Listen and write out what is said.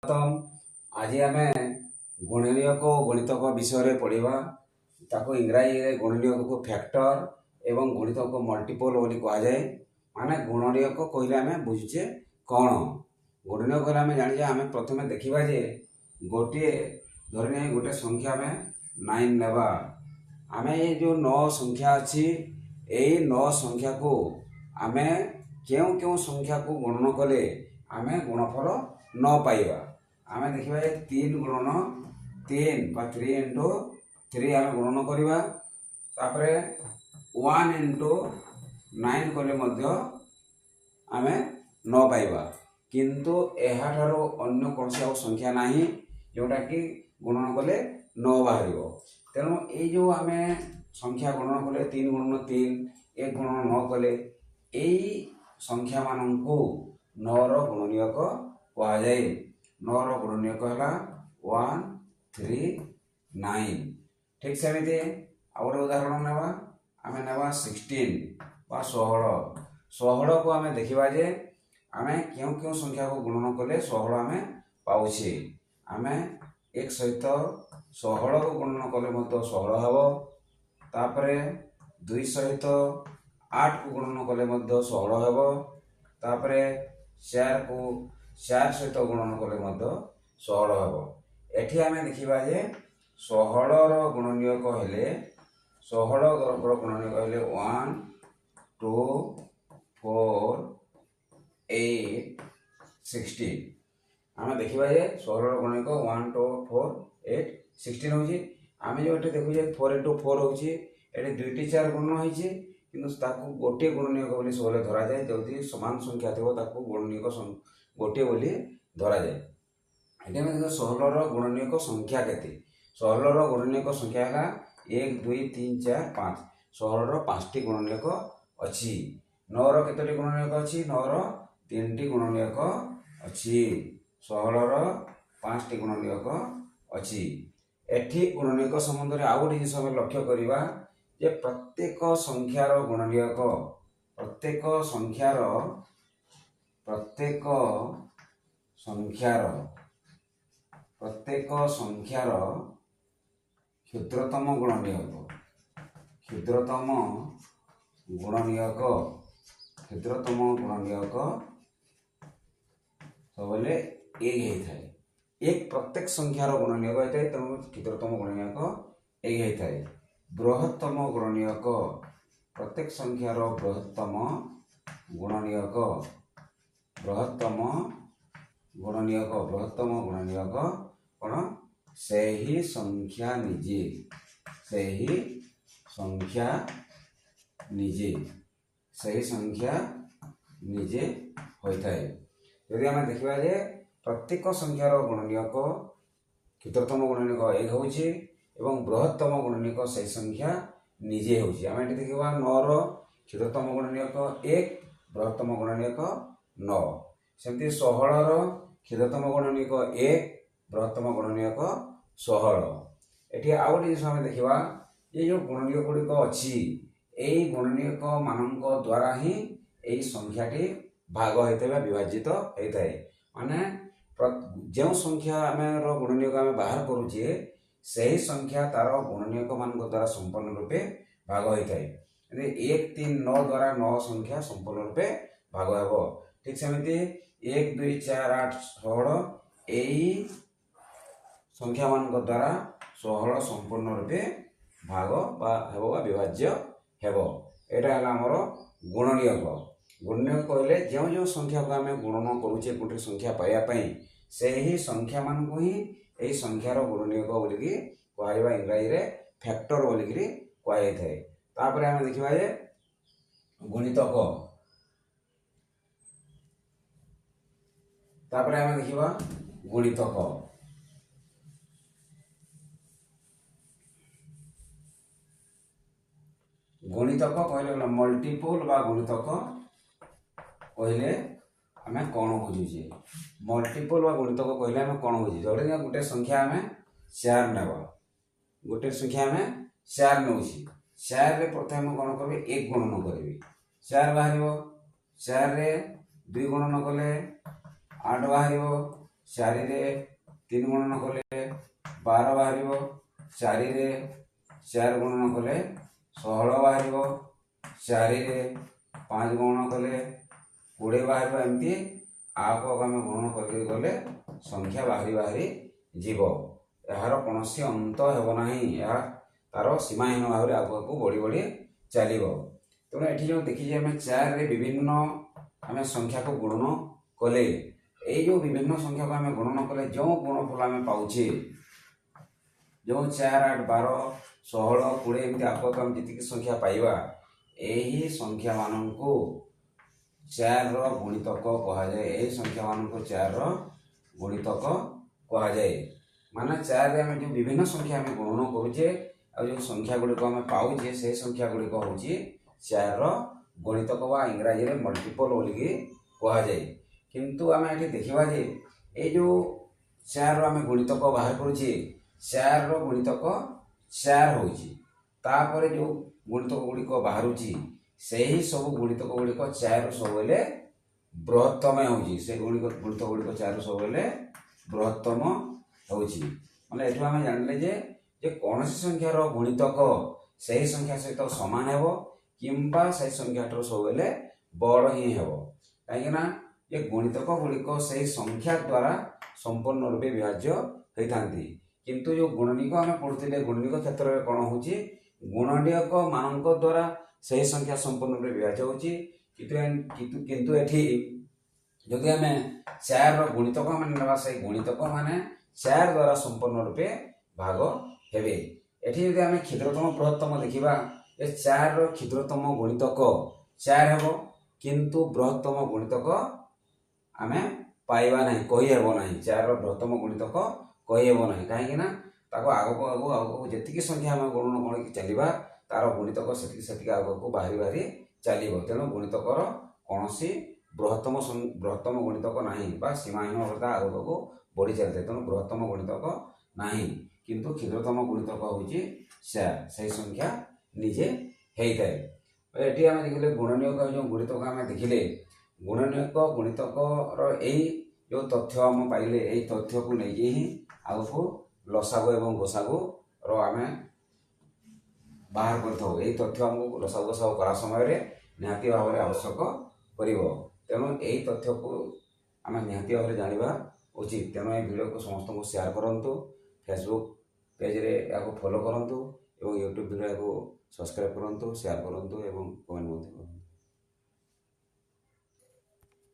आज आम गुणनीयक गणितक विषय पढ़ा ताको इंग्राजी रे गुणनीयक को फैक्टर एवं गणितक को मल्टीपल बोली कहुए। माने गुणनीयक कहले आम बुझुचे कौन गुणनीयक कहले आम जाने आम प्रथम देखा जे गोटे धरने गोटे संख्या में 9 नेबा आम ये जो 9 संख्या अच्छी यही 9 संख्या को आम क्यों क्यों संख्या को गणन कले आम गुणफल न पाइबा। आम देखा 3 गुणन 3 बा 3 इंटू 3 आम गुणन करवा तापरे 1 इंटू 9 कले आम न पाइबा किंतु यह अन्य कौन सी संख्या नहीं जोटा कि गुणन कले न बाहर। तेणु ये जो आम संख्या गणन कले 3 गुणन 3 1 गुणन 9 कले यही संख्या मान को 9 गुणनीयक कहुए। 9 गुणनीयक है 1 3 9। ठीक सेमती आ गए उदाहरण नेबा आम नेबा 16 बा 16 को आम देखा जे आम क्यों क्यों संख्या को गुणन कले 16 आम पाऊे। आम एक सहित 16 को गुणन कले 16 हम तापरे 2 सहित 8 को गुणन कले 16 हम तापरे 4 को 4 सहित गुणन कले 16 हम। एठी आम देखा जे 16 गुणनीयक हेले 16 गुणनीयक हेले 1 2 4 8 16। आम देखा जे 16 गुणनीयक 1 2 4 8 16 हो। आम जो ये देखुचे 4 इंटू 4 हो दुईटी 4 गुणन होती कि गोटे गुणनीयक बोली सब धरा जाए। जदि समान संख्या थी गुणनीयक गोटे बोली धरा जाए। ये 16 गुणनीयक संख्या केते 16 गुणनीयक संख्या है 1 2 3 4 5। 16 5टी गुणनीयक अच्छी 9 केतोटी गुणनीयक अच्छी 9 3टी गुणनीयक अच्छी 16 5टी गुणनीयक अच्छी। एठी गुणनीयक संबंध में आउ गोटे जिन लक्ष्य करवा जे प्रत्येक संख्यार गुणनीयक प्रत्येक संख्यार क्षुद्रतम गुणनीयक सब एक है। एक प्रत्येक संख्यार गुणनीयक होता है तेणु क्षुद्रतम गुणनीयक एक होता है। बृहत्तम गुणनीयक प्रत्येक संख्यार बृहत्तम गुणनीयक कौन से ही संख्या निजे होता है। यदि आम देखा जे प्रत्येक संख्यार गुणनीयक क्षुद्रतम गुणनीयक 1 होची एवं बृहत्तम गुणनीयक से संख्या निजे होची। आम ये देखा 9 क्षुद्रतम गुणनीयक 1 बृहत्तम गुणनीयक 9 सेमती 16 क्षुद्रतम गुणनीयक 1 बृहत्तम गुणनीयक 16। एटी आउ गोटे जिन देखा ये जो गुणनीयक गुड़िक अच्छी यही गुणनीयक मान द्वारा ही यही संख्याटी भाग होता है विभाजित होता है। माने जो संख्या आम गुणनीयक आम बाहर करुचे से ही संख्या तार गुणनीयक मान द्वारा संपूर्ण रूपे भाग होता है। 1 3 9 द्वारा 9 संख्या संपूर्ण रूपे भाग हो। ठीक सेमती 1 2 4 8 16 यही संख्या मान द्वारा 16 संपूर्ण रूपे भाग बा विभाज्य हेब। यहाँ है आमर गुणनीयक। गुणनीयक कहले जो जो संख्या को आम गुणन करुचे गोटे संख्या पाइबापी से ही संख्या मान को ही यही संख्यार गुणनीयक बोलिकी कहवा इंग्राजी रे फैक्टर बोलिकी कहुई थाए। तापर आम देखा जे गुणितक गुणितक कहले मल्टीपल बा गुणितक कहले आम कौन बुझुचे। मल्टीपल बा गुणितक कहले आम कौन बुझे जो गोटे संख्या आम 4 नेबा गोटे संख्या आम 4 नौ 4 रे प्रथम कौन करी 1 गुणन करी 4 बाहर 4 रे 2 गुणन कले 8 बाहर चारि रे 3 गुणन कले 12 बाहरिबो, 4 रे 4 गुणन कले 16 बाहरिबो, 4 रे 5 गुणन कले 20 बाहरिबो। एमती आपको आम गुणन करके गले संख्या बाहरी बाहरी जीव। यार कौन अंत हेब ना, तार सीमाहीन भाव में आगू बढ़ी बढ़ी चलो। तेणु ये जो देखिए आम 4 रे विभिन्न आम संख्या को गुणन कले, ये जो विभिन्न संख्या को आम गुणन कले जो गुणफल आम पाचे, जो 4 8 12 16 20 एमती आपको आम जी संख्या पाइबा, यही संख्या मान को 4 गुणितक कहुए। यही संख्या मान को 4 गुणितक कहुए। माने 4 रे आम जो विभिन्न संख्या आम गुणन करुचे और जो संख्या गुड़िक आम पाचे से संख्या गुड़िक हूँ 4 गुणितक वा इंग्राजी में मल्टीपल बोलिकी कहुए। किंतु आम ये देखा जे ये जो 4 आम गुणितक बाहर करुचे, 4 गुणितक 4 हो जो गुणितक गुड़िक बाहर से ही सब गुणितक गुड़िक 4 सब बृहत्तम हो से गुणितक गुड़िक 4 सब बृहत्तम हो। माने एठू आम जानले जे कौन संख्यार गुणितक से संख्या सहित सामान हेब किंबा से संख्या सब बड़ ही हेब। कहीं ये गुणितक गुड़िक से संख्या द्वारा संपूर्ण रूपे विभाज्य होता। किंतु जो गुणनिक आम पढ़ुते गुणनिक क्षेत्र में कौन हो गुणनिक मान द्वारा से संख्या संपूर्ण रूपे विभाज्य होती। किंतु एठी जदि आम 4 गुणितक मान से गुणितक माने 4 द्वारा संपूर्ण रूपे भाग हेबे। एठी जदि आम क्षुद्रतम बृहत्तम देखिबा, ये 4 क्षुद्रतम गुणितक 4 हेबो, किंतु बृहत्तम गुणितक आम पाइबा नहीं, कही हेबो नहीं। 4 बृहत्तम गुणितक कही हेबो नहीं, कहीं ताको आगको आगको जी संख्या आम गुणन गुण चलवा तार गुणितक से आगको बाहरी बाहरी चलो। तेणु गुणितकर कौन बृहत्तम गुणितक ना सीमाहीन अवस्था आगको बढ़ी चलते। तेणु बृहत्तम गुणितक ना, किंतु क्षुद्रतम गुणितक हूँ 4 से संख्या निजे होता है। ये आम देखिले गुणनीयक जो गुणितक आम देखिले गुणनीयक गुणितक यही जो तथ्य आम पाइले यही तथ्य को लेकिन ही आगको लसागु एवं गोसागु आम बाहर कर तथ्य आमको लसागु गोसागु करा समय निहाती भाव में आवश्यक कर। तेणु यही तथ्य को आम निहाती भाव में जाना उचित। तेणु ये वीडियो को समस्त को शेयर करूँ, फेसबुक पेज रे या फॉलो करूँ और यूट्यूब वीडियो को सब्सक्राइब करूँ, शेयर करूँ और कमेंट करूँ।